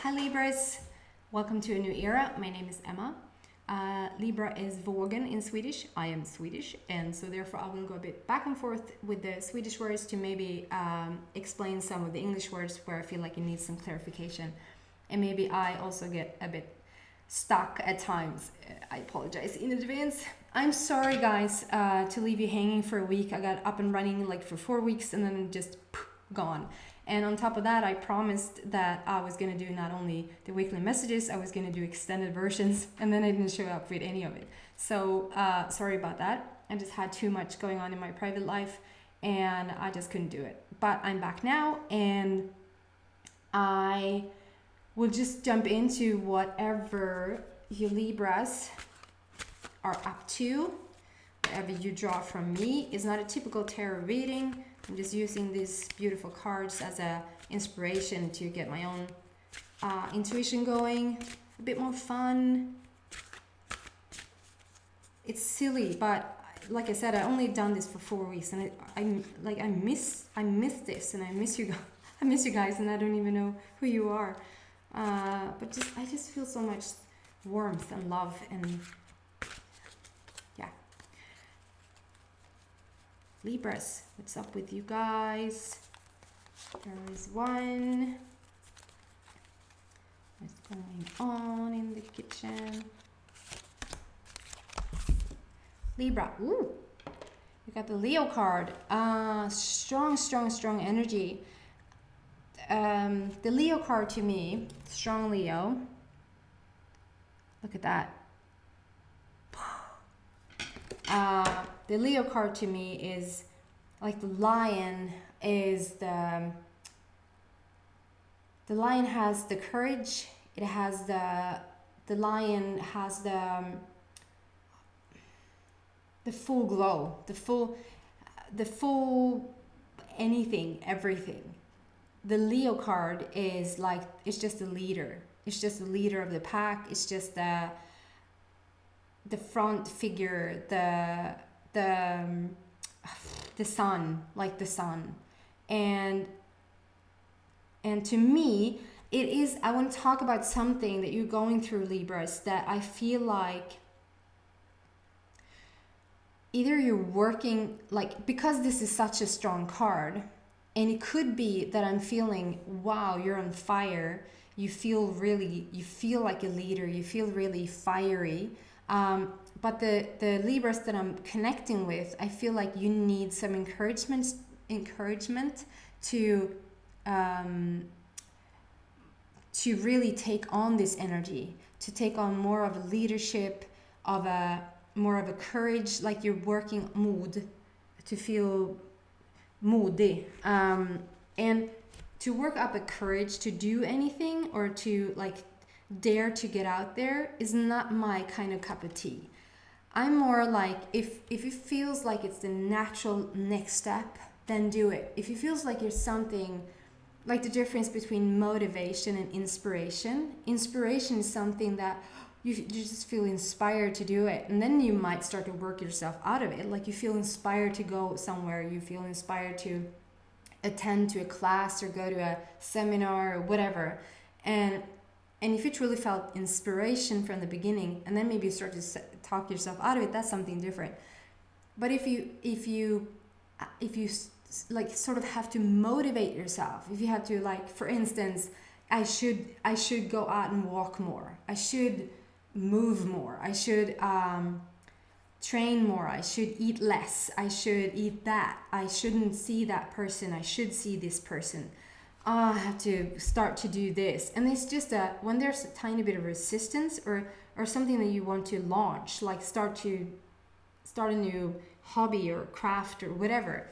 Hi Libras, welcome to a new era. My name is Emma. Libra is Vågen in Swedish. I am Swedish, and so therefore I will go a bit back and forth with the Swedish words to maybe explain some of the English words where I feel like it needs some clarification. And maybe I also get a bit stuck at times. I apologize in advance. I'm sorry guys to leave you hanging for a week. I got up and running like for 4 weeks and then just gone. And on top of that, I promised that I was going to do not only the weekly messages, I was going to do extended versions, and then I didn't show up with any of it. So sorry about that. I just had too much going on in my private life and I just couldn't do it. But I'm back now and I will just jump into whatever you Libras are up to. Whatever you draw from me is not a typical tarot reading. I'm just using these beautiful cards as a inspiration to get my own intuition going, a bit more fun. It's silly, but like I said, I only done this for 4 weeks, and I miss this, and I miss you guys, and I don't even know who you are. But I just feel so much warmth and love, and yeah. Libras, what's up with you guys? There is one. What's going on in the kitchen? Libra, ooh, you got the Leo card. Strong energy. The Leo card to me, strong Leo. Look at that. The Leo card to me is like the lion is the lion has the courage. It has the lion has the full glow, the full anything, everything. The Leo card is like, it's just a leader. It's just the leader of the pack. It's just the front figure, the sun, like the sun. And to me, it is, I want to talk about something that you're going through, Libras, that I feel like either you're working, like, because this is such a strong card, and it could be that I'm feeling, wow, you're on fire. You feel like a leader. You feel really fiery. But the Libras that I'm connecting with, I feel like you need some encouragement to really take on this energy, to take on more of a leadership, more of a courage, like you're working mood, to feel moody, and to work up a courage to do anything or to like dare to get out there is not my kind of cup of tea. I'm more like, if it feels like it's the natural next step, then do it. If it feels like you're something, like the difference between motivation and inspiration. Inspiration is something that you just feel inspired to do it, and then you might start to work yourself out of it. Like you feel inspired to go somewhere, you feel inspired to attend to a class or go to a seminar or whatever. And if you truly felt inspiration from the beginning, and then maybe you start to talk yourself out of it, that's something different. But if you like sort of have to motivate yourself, if you have to, like, for instance, I should go out and walk more, I should move more, I should train more, I should eat less, I should eat that, I shouldn't see that person, I should see this person. I have to start to do this. And it's just when there's a tiny bit of resistance or something that you want to launch, like start a new hobby or craft or whatever,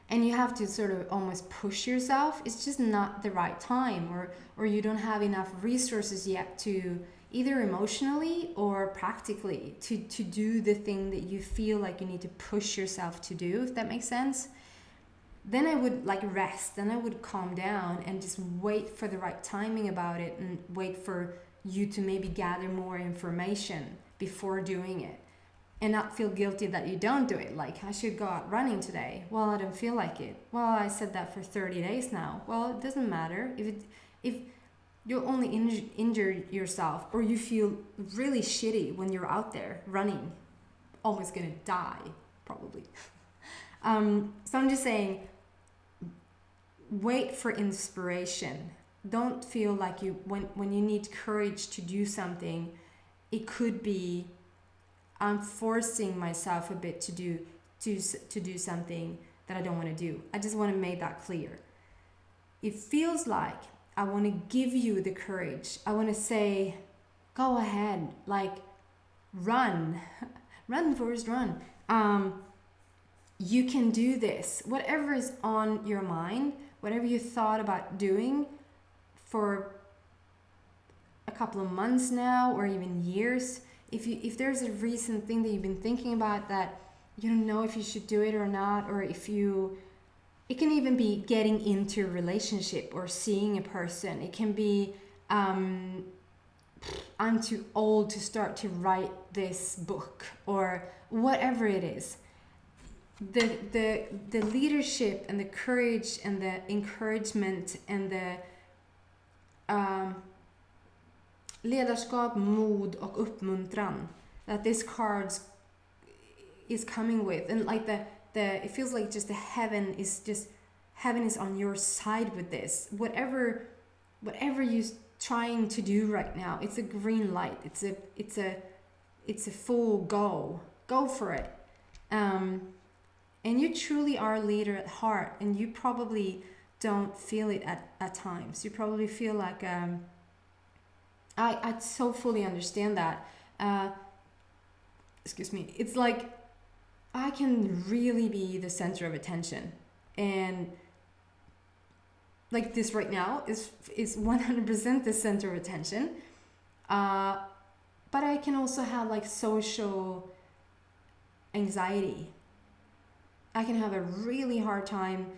and you have to sort of almost push yourself, it's just not the right time, or you don't have enough resources yet to either emotionally or practically to do the thing that you feel like you need to push yourself to do, if that makes sense. Then I would like rest, then I would calm down and just wait for the right timing about it, and wait for you to maybe gather more information before doing it, and not feel guilty that you don't do it. Like, I should go out running today. Well, I don't feel like it. Well, I said that for 30 days now. Well, it doesn't matter. If you'll only injure yourself, or you feel really shitty when you're out there running, almost gonna die, probably. So I'm just saying, wait for inspiration. Don't feel like when you need courage to do something, it could be I'm forcing myself a bit to do something that I don't want to do. I just want to make that clear. It feels like I want to give you the courage. I want to say, go ahead, like run, run Forrest, run. You can do this. Whatever is on your mind, whatever you thought about doing for a couple of months now, or even years, if there's a recent thing that you've been thinking about that you don't know if you should do it or not, or it can even be getting into a relationship or seeing a person. It can be I'm too old to start to write this book, or whatever it is. The leadership and the courage and the encouragement and the ledarskap, mod och uppmuntran that this card is coming with, and like the it feels like just heaven is on your side with this. Whatever you're trying to do right now, it's a green light. It's a full go for it. And you truly are a leader at heart, and you probably don't feel it at times. You probably feel like I so fully understand that. Excuse me. It's like I can really be the center of attention, and like this right now is 100% the center of attention. But I can also have like social anxiety. I can have a really hard time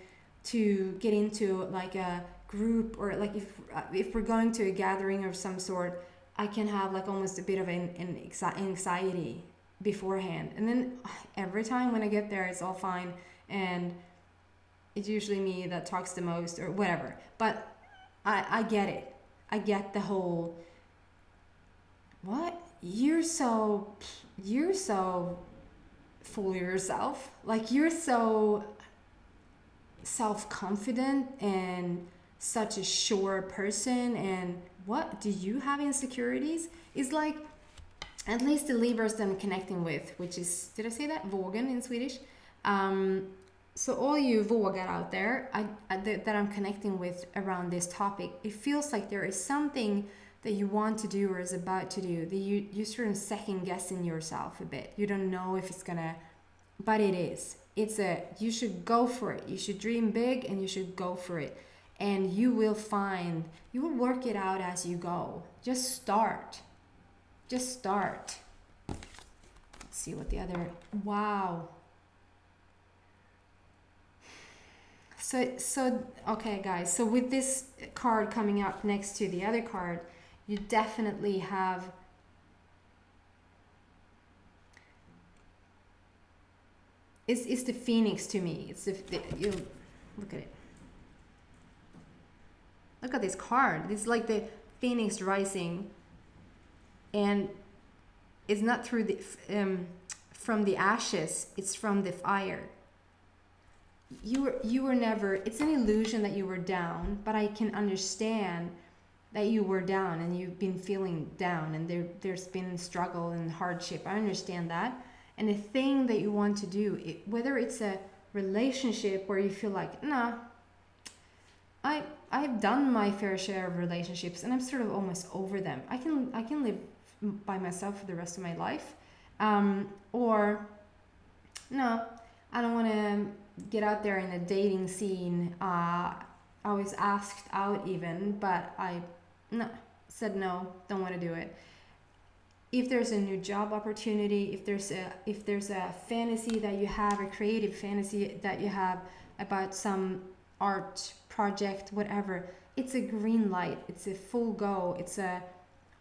to get into like a group, or like if we're going to a gathering of some sort, I can have like almost a bit of an anxiety beforehand, and then every time when I get there it's all fine, and it's usually me that talks the most or whatever. But I get it. I get the whole, what? You're so full of yourself. Like you're so self-confident and such a sure person, and what? Do you have insecurities? It's like, at least the Libras that I'm connecting with, which is, did I say that? Vågen in Swedish. So all you vågar out there that I'm connecting with around this topic, it feels like there is something that you want to do or is about to do, that you sort of second guessing yourself a bit. You don't know if it's gonna, but it is. You should go for it. You should dream big and you should go for it. And you will work it out as you go. Just start. Let's see what the other, wow. So okay guys, so with this card coming up next to the other card, you definitely have it's the phoenix to me. It's you look at it. Look at this card. It's like the phoenix rising, and it's not through the from the ashes, it's from the fire. You were never, it's an illusion that you were down, but I can understand that you were down and you've been feeling down, and there's been struggle and hardship. I understand that. And the thing that you want to do, whether it's a relationship where you feel like, nah, I've done my fair share of relationships and I'm sort of almost over them. I can live by myself for the rest of my life. Or no, I don't want to get out there in the dating scene. I was asked out even, but I said no, don't want to do it. If there's a new job opportunity, if there's a fantasy that you have, a creative fantasy that you have about some art project, whatever, it's a green light. It's a full go. It's a,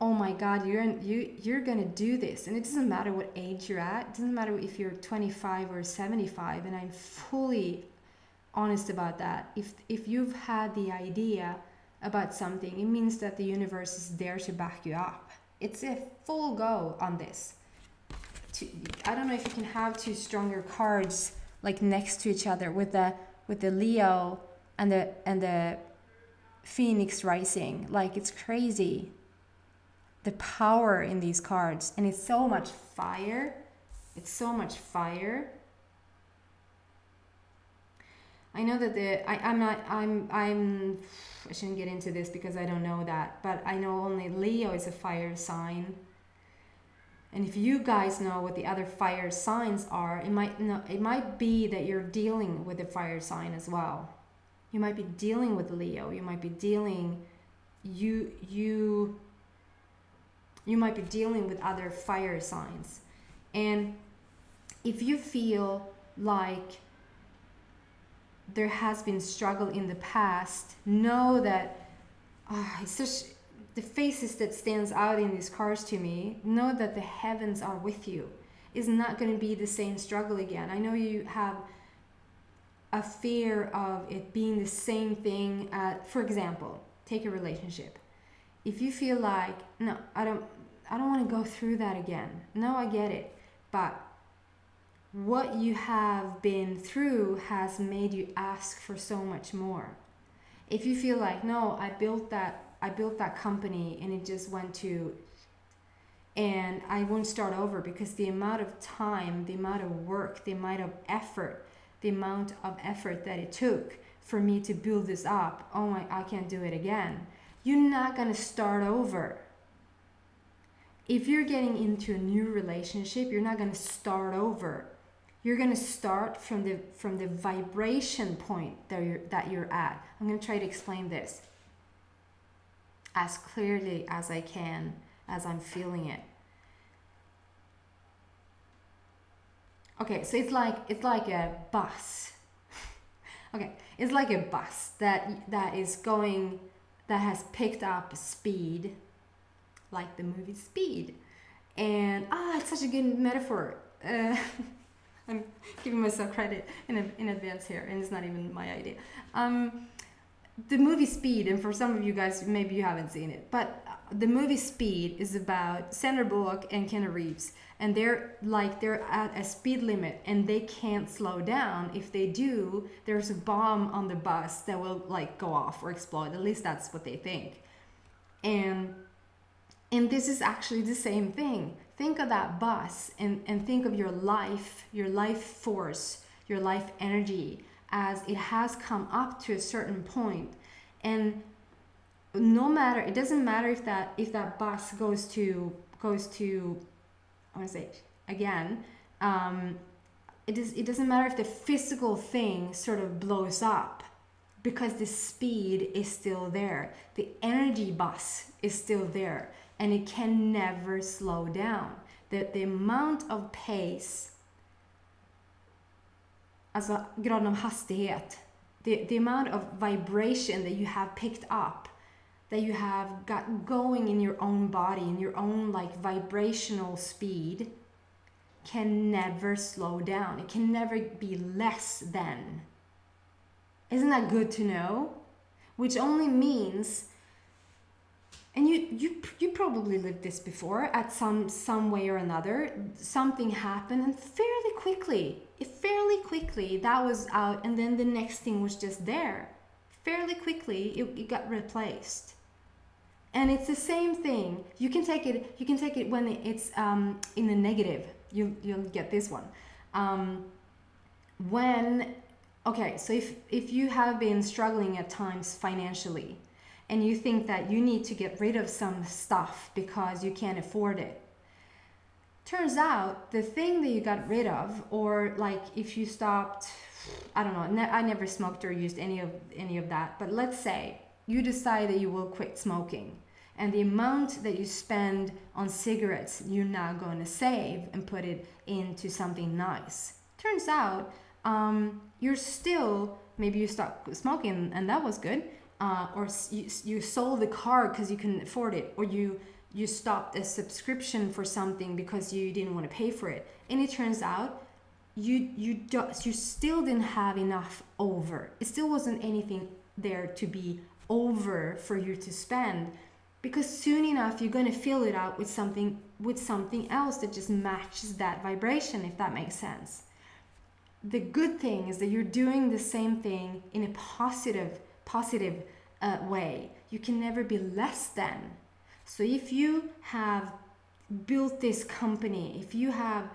oh my God, you're gonna do this, and it doesn't matter what age you're at. It doesn't matter if you're 25 or 75, and I'm fully honest about that. If you've had the idea about something, it means that the universe is there to back you up. It's a full go on this. I don't know if you can have two stronger cards like next to each other with the Leo and the Phoenix rising. Like, it's crazy, the power in these cards, and it's so much fire. It's so much fire. I know that I shouldn't get into this because I don't know that, but I know only Leo is a fire sign. And if you guys know what the other fire signs are, it might be that you're dealing with a fire sign as well. You might be dealing with Leo. You might be dealing you might be dealing with other fire signs. And if you feel like there has been struggle in the past, know that it's just the faces that stands out in these cards to me. Know that the heavens are with you. It's not going to be the same struggle again. I know you have a fear of it being the same thing. For example, take a relationship. If you feel like, no, I don't want to go through that again. No, I get it. But what you have been through has made you ask for so much more. If you feel like, no, I built that company and it just went to, and I won't start over because the amount of time, the amount of work, the amount of effort that it took for me to build this up, I can't do it again. You're not going to start over. If you're getting into a new relationship, you're not going to start over. You're going to start from the vibration point that you're at. I'm going to try to explain this as clearly as I can, as I'm feeling it. Okay, so it's like a bus. Okay, it's like a bus that has picked up speed, like the movie Speed. And it's such a good metaphor. I'm giving myself credit in advance here, and it's not even my idea. The movie Speed, and for some of you guys, maybe you haven't seen it, but the movie Speed is about Sandra Bullock and Keanu Reeves, and they're at a speed limit, and they can't slow down. If they do, there's a bomb on the bus that will go off or explode. At least that's what they think. And this is actually the same thing. Think of that bus and think of your life force, your life energy, as it has come up to a certain point. And it doesn't matter if that bus goes to I want to say again, it doesn't matter if the physical thing sort of blows up, because the speed is still there. The energy bus is still there. And it can never slow down. The amount of pace, alltså graden av hastighet, the amount of vibration that you have picked up, that you have got going in your own body, in your own vibrational speed, can never slow down. It can never be less than. Isn't that good to know? Which only means, and you probably lived this before at some way or another. Something happened, and fairly quickly that was out, and then the next thing was just there. Fairly quickly it got replaced. And it's the same thing. You can take it when it's in the negative. You'll get this one. So if you have been struggling at times financially, and you think that you need to get rid of some stuff because you can't afford it. Turns out the thing that you got rid of, or if you stopped, I don't know, I never smoked or used any of that, but let's say you decide that you will quit smoking, and the amount that you spend on cigarettes, you're now going to save and put it into something nice. Turns out you're still, maybe you stopped smoking and that was good. Or you sold the car because you couldn't afford it, or you stopped a subscription for something because you didn't want to pay for it, and it turns out you still didn't have enough over. It still wasn't anything there to be over for you to spend, because soon enough you're going to fill it out with something else that just matches that vibration, if that makes sense. The good thing is that you're doing the same thing in a positive way. You can never be less than. So if you have built this company, if you have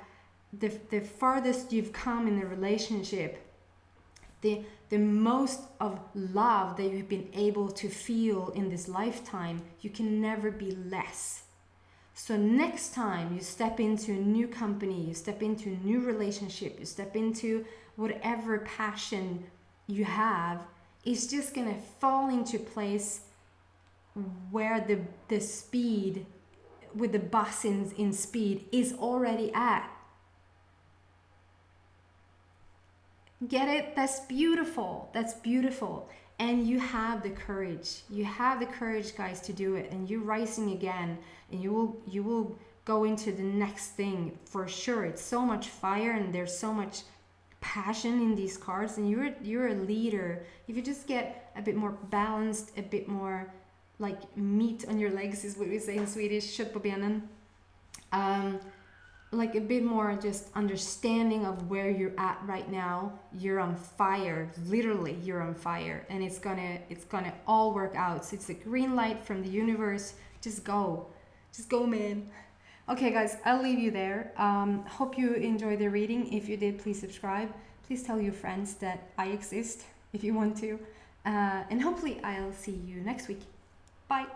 the farthest you've come in a relationship, the most of love that you've been able to feel in this lifetime, you can never be less. So next time you step into a new company, you step into a new relationship, you step into whatever passion you have, it's just gonna fall into place where the speed, with the bus in speed, is already at. Get it? That's beautiful. That's beautiful. And you have the courage. You have the courage, guys, to do it. And you're rising again. And you will go into the next thing for sure. It's so much fire and there's so much passion in these cards. And you're a leader. If you just get a bit more balanced, a bit more like meat on your legs is what we say in Swedish, kött på benen. Like a bit more just understanding of where you're at right now. You're on fire, literally you're on fire, and it's gonna all work out. So it's a green light from the universe. Just go, man. Okay guys, I'll leave you there. Hope you enjoyed the reading. If you did, please subscribe. Please tell your friends that I exist if you want to, and hopefully I'll see you next week. Bye.